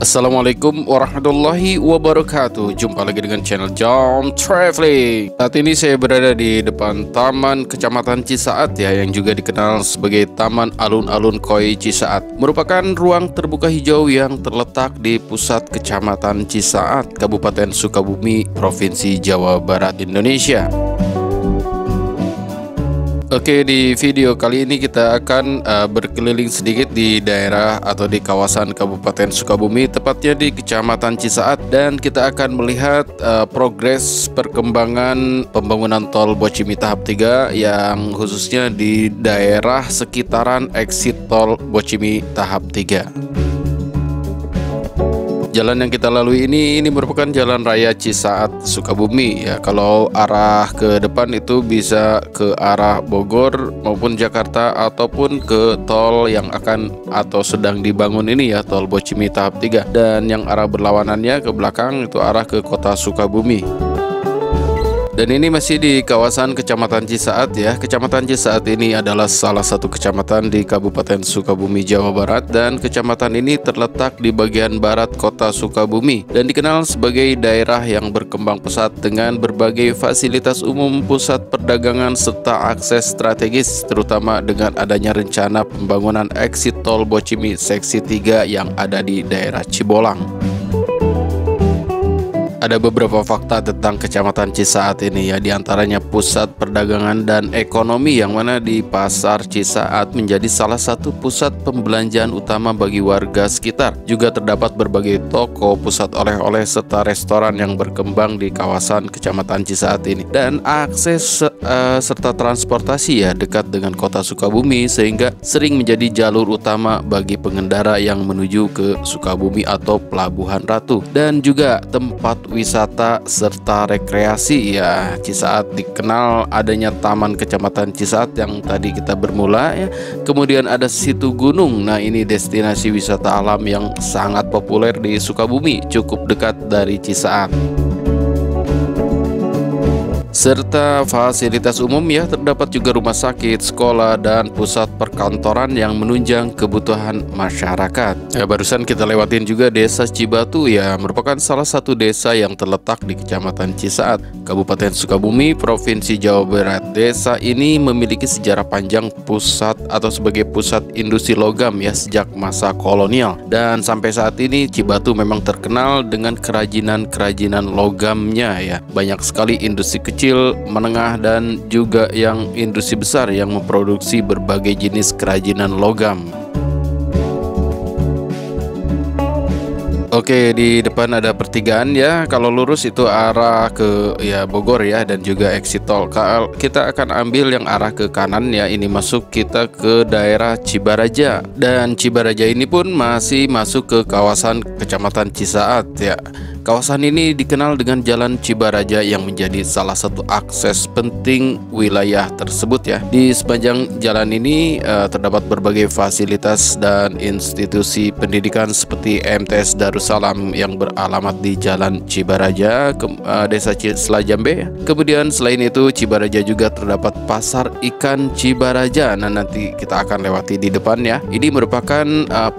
Assalamualaikum warahmatullahi wabarakatuh. Jumpa lagi dengan channel John Traveling. Saat ini saya berada di depan Taman Kecamatan Cisaat ya, yang juga dikenal sebagai Taman Alun-Alun Koi Cisaat. Merupakan ruang terbuka hijau yang terletak di pusat Kecamatan Cisaat, Kabupaten Sukabumi, Provinsi Jawa Barat, Indonesia. Oke, di video kali ini kita akan berkeliling sedikit di daerah atau di kawasan Kabupaten Sukabumi, tepatnya di Kecamatan Cisaat, dan kita akan melihat progres perkembangan pembangunan tol Bocimi tahap 3 yang khususnya di daerah sekitaran exit tol Bocimi tahap 3. Jalan yang kita lalui ini merupakan Jalan Raya Cisaat Sukabumi ya. Kalau arah ke depan itu bisa ke arah Bogor maupun Jakarta, ataupun ke tol yang akan atau sedang dibangun ini ya, tol Bocimi tahap 3. Dan yang arah berlawanannya ke belakang itu arah ke kota Sukabumi. Dan ini masih di kawasan Kecamatan Cisaat ya. Kecamatan Cisaat ini adalah salah satu kecamatan di Kabupaten Sukabumi, Jawa Barat, dan kecamatan ini terletak di bagian barat kota Sukabumi dan dikenal sebagai daerah yang berkembang pesat dengan berbagai fasilitas umum, pusat perdagangan, serta akses strategis, terutama dengan adanya rencana pembangunan exit tol Bocimi seksi 3 yang ada di daerah Cibolang. Ada beberapa fakta tentang Kecamatan Cisaat ini ya, diantaranya pusat perdagangan dan ekonomi, yang mana di Pasar Cisaat menjadi salah satu pusat pembelanjaan utama bagi warga sekitar. Juga terdapat berbagai toko, pusat oleh-oleh, serta restoran yang berkembang di kawasan Kecamatan Cisaat ini. Dan akses serta transportasi ya dekat dengan kota Sukabumi, sehingga sering menjadi jalur utama bagi pengendara yang menuju ke Sukabumi atau Pelabuhan Ratu. Dan juga tempat wisata serta rekreasi ya. Cisaat dikenal adanya Taman Kecamatan Cisaat yang tadi kita bermula ya. Kemudian ada situ gunung. Nah, ini destinasi wisata alam yang sangat populer di Sukabumi, cukup dekat dari Cisaat. Serta fasilitas umum ya, terdapat juga rumah sakit, sekolah, dan pusat perkantoran yang menunjang kebutuhan masyarakat. Ya, barusan kita lewatin juga Desa Cibatu ya, merupakan salah satu desa yang terletak di Kecamatan Cisaat, Kabupaten Sukabumi, Provinsi Jawa Barat. Desa ini memiliki sejarah panjang sebagai pusat industri logam ya sejak masa kolonial, dan sampai saat ini Cibatu memang terkenal dengan kerajinan logamnya ya. Banyak sekali industri kecil, menengah, dan juga yang industri besar yang memproduksi berbagai jenis kerajinan logam. Oke, di depan ada pertigaan ya. Kalau lurus itu arah ke ya Bogor ya, dan juga exit tol. Kita akan ambil yang arah ke kanan ya. Ini masuk kita ke daerah Cibaraja, dan Cibaraja ini pun masih masuk ke kawasan Kecamatan Cisaat ya. Kawasan ini dikenal dengan Jalan Cibaraja yang menjadi salah satu akses penting wilayah tersebut ya. Di sepanjang jalan ini terdapat berbagai fasilitas dan institusi pendidikan seperti MTS Darussalam yang beralamat di Jalan Cibaraja, Desa Selajambe. Kemudian selain itu Cibaraja juga terdapat Pasar Ikan Cibaraja. Nah, nanti kita akan lewati di depan ya. Ini merupakan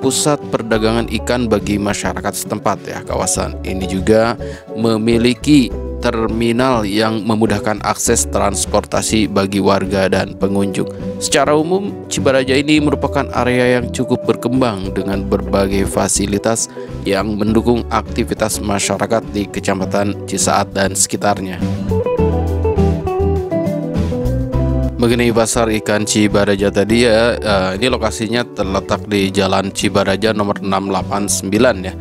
pusat perdagangan ikan bagi masyarakat setempat ya. Kawasan ini juga memiliki terminal yang memudahkan akses transportasi bagi warga dan pengunjung. Secara umum, Cibaraja ini merupakan area yang cukup berkembang dengan berbagai fasilitas yang mendukung aktivitas masyarakat di Kecamatan Cisaat dan sekitarnya. Mengenai Pasar Ikan Cibaraja tadi ya, ini lokasinya terletak di Jalan Cibaraja nomor 689 ya.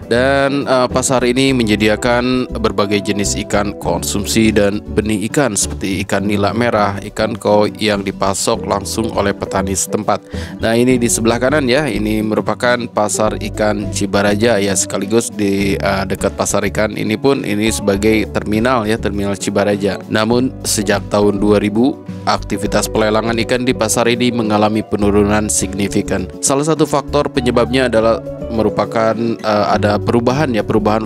Dan pasar ini menyediakan berbagai jenis ikan konsumsi dan benih ikan seperti ikan nila merah, ikan koi yang dipasok langsung oleh petani setempat. Nah, ini di sebelah kanan ya, ini merupakan Pasar Ikan Cibaraja ya, sekaligus di dekat pasar ikan ini pun ini sebagai terminal ya, terminal Cibaraja. Namun sejak tahun 2000 aktivitas pelelangan ikan di pasar ini mengalami penurunan signifikan signifikan. Salah satu faktor penyebabnya adalah merupakan ada perubahan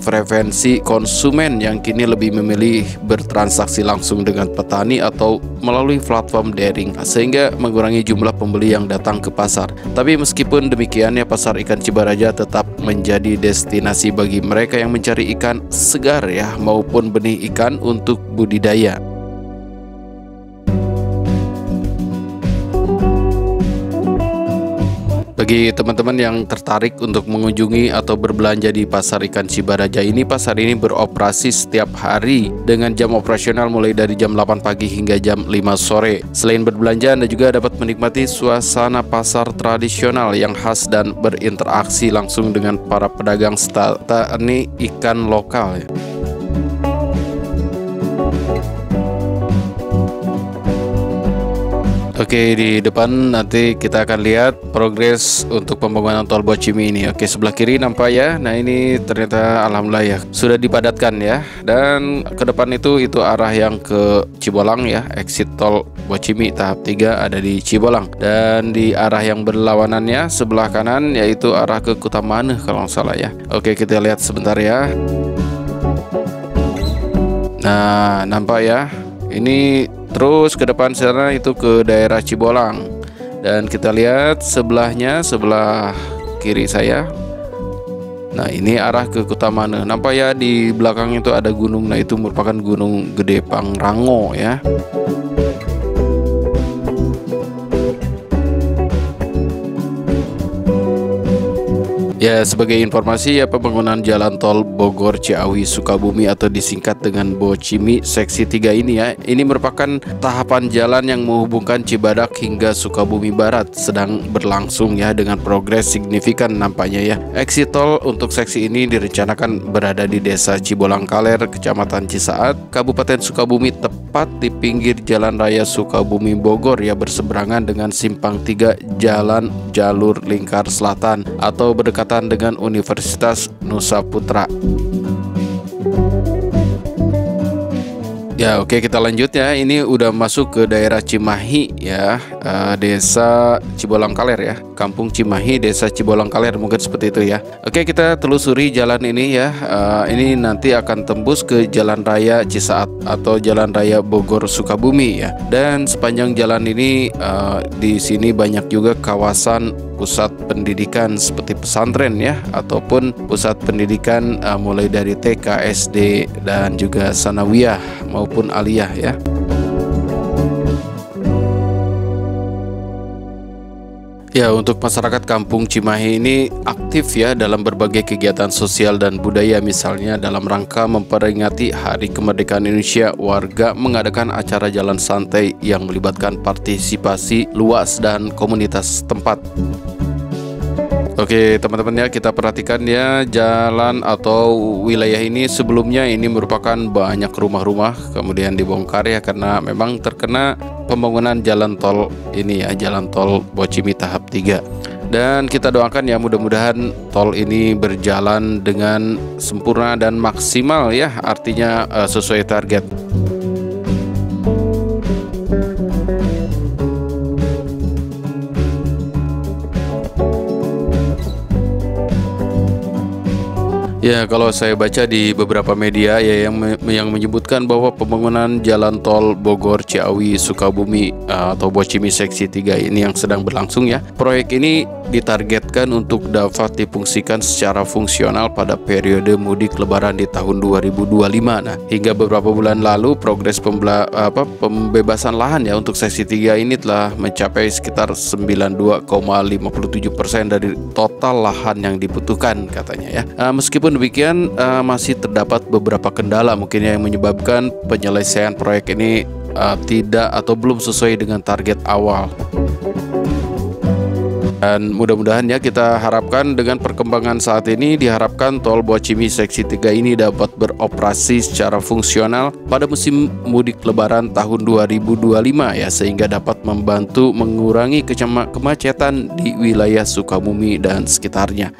frekuensi konsumen yang kini lebih memilih bertransaksi langsung dengan petani atau melalui platform daring, sehingga mengurangi jumlah pembeli yang datang ke pasar. Tapi meskipun demikian ya, pasar ikan Cibaraja tetap menjadi destinasi bagi mereka yang mencari ikan segar ya, maupun benih ikan untuk budidaya. Bagi teman-teman yang tertarik untuk mengunjungi atau berbelanja di Pasar Ikan Cibaraja ini, pasar ini beroperasi setiap hari dengan jam operasional mulai dari jam 8 pagi hingga jam 5 sore. Selain berbelanja, Anda juga dapat menikmati suasana pasar tradisional yang khas dan berinteraksi langsung dengan para pedagang petani ikan lokal ya. Oke, di depan nanti kita akan lihat progres untuk pembangunan tol Bocimi ini. Oke, sebelah kiri nampak ya. Nah, ini ternyata alhamdulillah ya sudah dipadatkan ya. Dan ke depan itu arah yang ke Cibolang ya. Exit tol Bocimi tahap 3 ada di Cibolang. Dan di arah yang berlawanannya sebelah kanan yaitu arah ke Kutamane kalau nggak salah ya. Oke, kita lihat sebentar ya. Nah, nampak ya. Ini terus ke depan sana itu ke daerah Cibolang. Dan kita lihat sebelahnya, sebelah kiri saya. Nah, ini arah ke Kutamane. Nampak ya di belakang itu ada gunung. Nah, itu merupakan Gunung Gede Pangrango ya. Ya, sebagai informasi ya, pembangunan jalan tol Bogor Ciawi Sukabumi atau disingkat dengan Bocimi seksi 3 ini ya, ini merupakan tahapan jalan yang menghubungkan Cibadak hingga Sukabumi Barat sedang berlangsung ya, dengan progres signifikan nampaknya ya. Exit tol untuk seksi ini direncanakan berada di Desa Cibolang Kaler, Kecamatan Cisaat, Kabupaten Sukabumi, tepat di pinggir Jalan Raya Sukabumi Bogor ya, berseberangan dengan Simpang 3 Jalan Jalur Lingkar Selatan atau berdekatan dengan Universitas Nusa Putra. Ya, oke, kita lanjut ya. Ini udah masuk ke daerah Cimahi ya, Desa Cibolang Kaler ya, Kampung Cimahi, Desa Cibolang Kaler, mungkin seperti itu ya. Oke, kita telusuri jalan ini ya. Ini nanti akan tembus ke Jalan Raya Cisaat atau Jalan Raya Bogor Sukabumi ya. Dan sepanjang jalan ini di sini banyak juga kawasan pusat pendidikan seperti pesantren ya, ataupun pusat pendidikan mulai dari TK, SD dan juga sanawiyah maupun aliyah ya. Ya, untuk masyarakat Kampung Cimahi ini aktif ya dalam berbagai kegiatan sosial dan budaya. Misalnya dalam rangka memperingati Hari Kemerdekaan Indonesia, warga mengadakan acara jalan santai yang melibatkan partisipasi luas dan komunitas tempat. Oke teman-teman ya, kita perhatikan ya, jalan atau wilayah ini sebelumnya ini merupakan banyak rumah-rumah kemudian dibongkar ya, karena memang terkena pembangunan jalan tol ini ya, jalan tol Bocimi tahap 3. Dan kita doakan ya, mudah-mudahan tol ini berjalan dengan sempurna dan maksimal ya, artinya sesuai target. Ya, kalau saya baca di beberapa media ya yang menyebutkan bahwa pembangunan jalan tol Bogor Ciawi Sukabumi atau Bocimi seksi 3 ini yang sedang berlangsung ya. Proyek ini ditargetkan untuk dapat difungsikan secara fungsional pada periode mudik lebaran di tahun 2025. Nah, hingga beberapa bulan lalu progres pembebasan lahan ya untuk seksi 3 ini telah mencapai sekitar 92,57% dari total lahan yang dibutuhkan katanya ya. Meskipun demikian masih terdapat beberapa kendala mungkin yang menyebabkan penyelesaian proyek ini tidak atau belum sesuai dengan target awal. Dan mudah-mudahan ya, kita harapkan dengan perkembangan saat ini diharapkan tol Bocimi seksi 3 ini dapat beroperasi secara fungsional pada musim mudik lebaran tahun 2025 ya, sehingga dapat membantu mengurangi kemacetan di wilayah Sukabumi dan sekitarnya.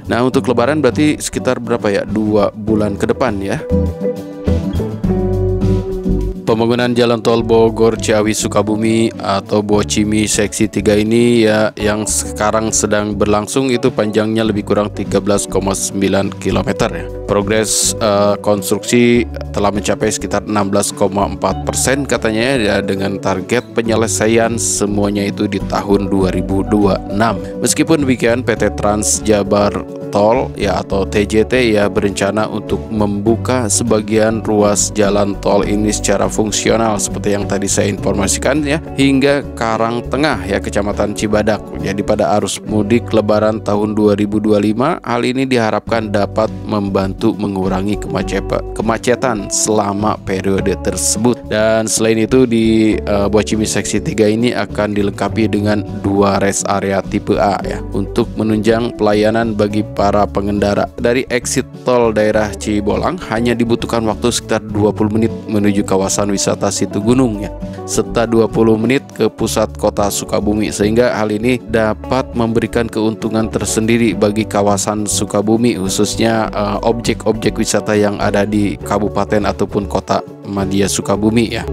Nah, untuk lebaran berarti sekitar berapa ya? 2 bulan ke depan ya. Pembangunan jalan tol Bogor Ciawi Sukabumi atau Bocimi seksi 3 ini ya yang sekarang sedang berlangsung itu panjangnya lebih kurang 13,9 km ya. Progres konstruksi telah mencapai sekitar 16,4% katanya ya, dengan target penyelesaian semuanya itu di tahun 2026. Meskipun demikian, PT Trans Jabar Tol ya atau TJT ya berencana untuk membuka sebagian ruas jalan tol ini secara fungsional seperti yang tadi saya informasikan ya, hingga Karangtengah ya Kecamatan Cibadak. Jadi pada arus mudik Lebaran tahun 2025, hal ini diharapkan dapat membantu mengurangi kemacetan selama periode tersebut. Dan selain itu di Bocimi seksi 3 ini akan dilengkapi dengan 2 rest area tipe A ya untuk menunjang pelayanan bagi para pengendara. Dari exit tol daerah Cibolang hanya dibutuhkan waktu sekitar 20 menit menuju kawasan wisata Situ Gunung ya, serta 20 menit ke pusat kota Sukabumi, sehingga hal ini dapat memberikan keuntungan tersendiri bagi kawasan Sukabumi, khususnya objek-objek wisata yang ada di kabupaten ataupun kota Madya Sukabumi ya.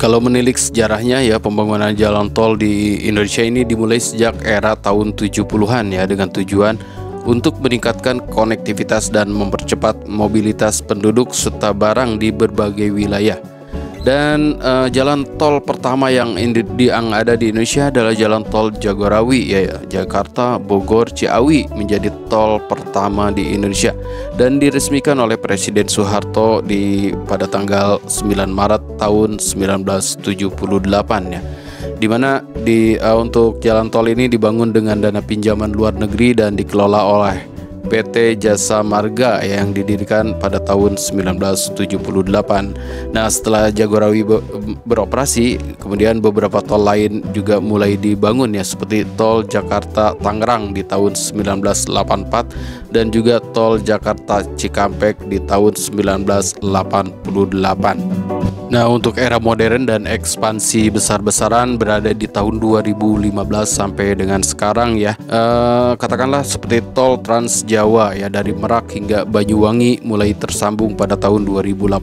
Kalau menilik sejarahnya ya, pembangunan jalan tol di Indonesia ini dimulai sejak era tahun 70-an ya, dengan tujuan untuk meningkatkan konektivitas dan mempercepat mobilitas penduduk serta barang di berbagai wilayah. Dan jalan tol pertama yang ada di Indonesia adalah jalan tol Jagorawi ya, Jakarta Bogor Ciawi menjadi tol pertama di Indonesia dan diresmikan oleh Presiden Soeharto pada tanggal 9 Maret tahun 1978 ya. Dimana untuk jalan tol ini dibangun dengan dana pinjaman luar negeri dan dikelola oleh PT Jasa Marga yang didirikan pada tahun 1978. Nah, setelah Jagorawi beroperasi, kemudian beberapa tol lain juga mulai dibangun ya, seperti tol Jakarta Tangerang di tahun 1984 dan juga tol Jakarta Cikampek di tahun 1988. Nah, untuk era modern dan ekspansi besar-besaran berada di tahun 2015 sampai dengan sekarang ya. Katakanlah seperti tol Trans Jawa ya, dari Merak hingga Banyuwangi mulai tersambung pada tahun 2018,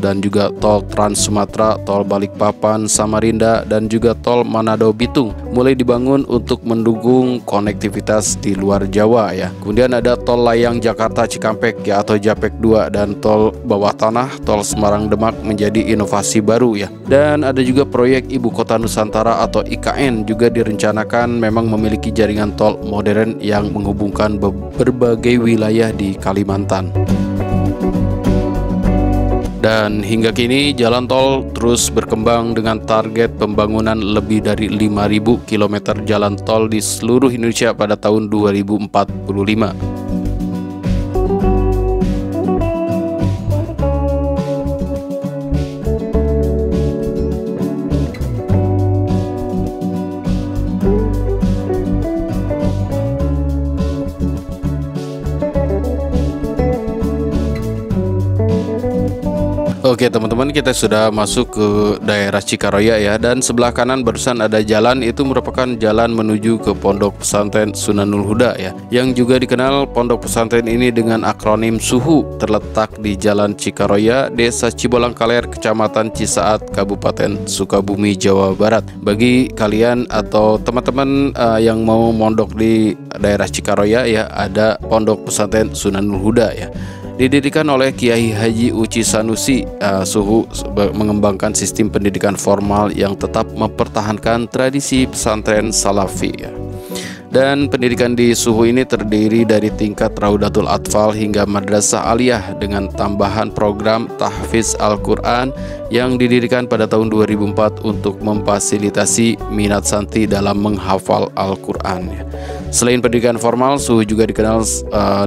dan juga tol Trans Sumatera, tol Balikpapan, Samarinda, dan juga tol Manado Bitung mulai dibangun untuk mendukung konektivitas di luar Jawa ya. Kemudian ada tol layang Jakarta Cikampek ya atau Japek 2, dan tol bawah tanah tol Semarang Demak menjadi inovasi baru ya. Dan ada juga proyek Ibu Kota Nusantara atau IKN juga direncanakan memang memiliki jaringan tol modern yang menghubungkan berbagai wilayah di Kalimantan. Dan hingga kini jalan tol terus berkembang dengan target pembangunan lebih dari 5.000 km jalan tol di seluruh Indonesia pada tahun 2045. Oke teman-teman, kita sudah masuk ke daerah Cikaraya ya, dan sebelah kanan barusan ada jalan, itu merupakan jalan menuju ke Pondok Pesantren Sunanul Huda ya, yang juga dikenal pondok pesantren ini dengan akronim SUHU, terletak di Jalan Cikaraya, Desa Cibolang Kaler, Kecamatan Cisaat, Kabupaten Sukabumi, Jawa Barat. Bagi kalian atau teman-teman yang mau mondok di daerah Cikaraya ya, ada Pondok Pesantren Sunanul Huda ya. Didirikan oleh Kiai Haji Uci Sanusi, SUHU mengembangkan sistem pendidikan formal yang tetap mempertahankan tradisi pesantren salafi ya. Dan pendidikan di SUHU ini terdiri dari tingkat Raudatul Atfal hingga Madrasah Aliyah dengan tambahan program Tahfiz Al-Quran yang didirikan pada tahun 2004 untuk memfasilitasi minat santri dalam menghafal Al-Quran ya. Selain pendidikan formal, SUHU juga dikenal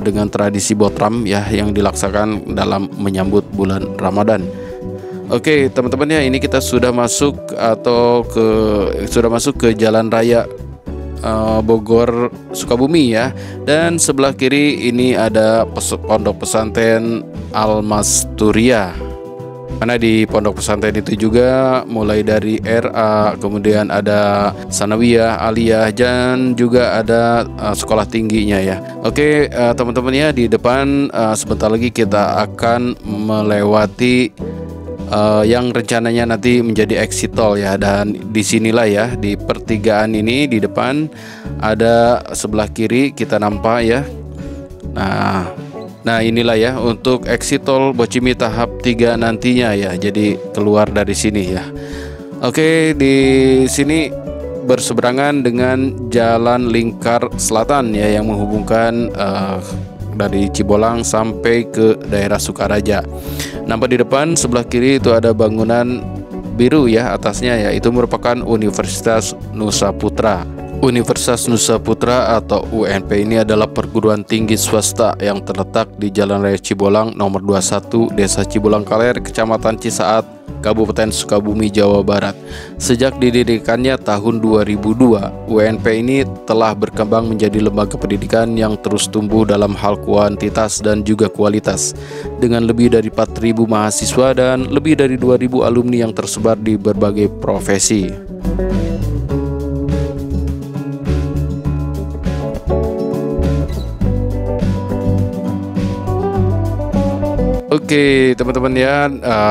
dengan tradisi botram ya, yang dilaksanakan dalam menyambut bulan Ramadan. Oke teman-teman ya, ini kita sudah masuk ke jalan raya Bogor Sukabumi ya, dan sebelah kiri ini ada pondok pesantren Al Masturia Karena di pondok pesantren itu juga mulai dari RA, kemudian ada Sanawiyah, Aliyah, dan juga ada sekolah tingginya ya. Oke, teman-teman ya, di depan sebentar lagi kita akan melewati yang rencananya nanti menjadi exit tol ya. Dan disinilah ya, di pertigaan ini di depan ada sebelah kiri kita nampak ya. Nah inilah ya untuk exit tol Bocimi tahap 3 nantinya ya. Jadi keluar dari sini ya. Oke, di sini berseberangan dengan Jalan Lingkar Selatan ya, yang menghubungkan dari Cibolang sampai ke daerah Sukaraja. Nampak di depan sebelah kiri itu ada bangunan biru ya atasnya ya. Itu merupakan Universitas Nusa Putra. Universitas Nusa Putra atau UNP ini adalah perguruan tinggi swasta yang terletak di Jalan Raya Cibolang nomor 21, Desa Cibolang Kaler, Kecamatan Cisaat, Kabupaten Sukabumi, Jawa Barat. Sejak didirikannya tahun 2002, UNP ini telah berkembang menjadi lembaga pendidikan yang terus tumbuh dalam hal kuantitas dan juga kualitas, dengan lebih dari 4.000 mahasiswa dan lebih dari 2.000 alumni yang tersebar di berbagai profesi. Oke teman-teman ya,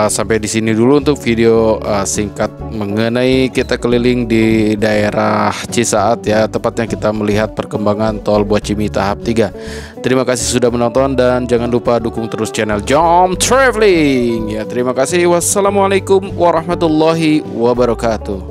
sampai di sini dulu untuk video singkat mengenai kita keliling di daerah Cisaat ya, tepatnya kita melihat perkembangan tol Bocimi tahap 3. Terima kasih sudah menonton dan jangan lupa dukung terus channel Jom Traveling ya. Terima kasih. Wassalamualaikum warahmatullahi wabarakatuh.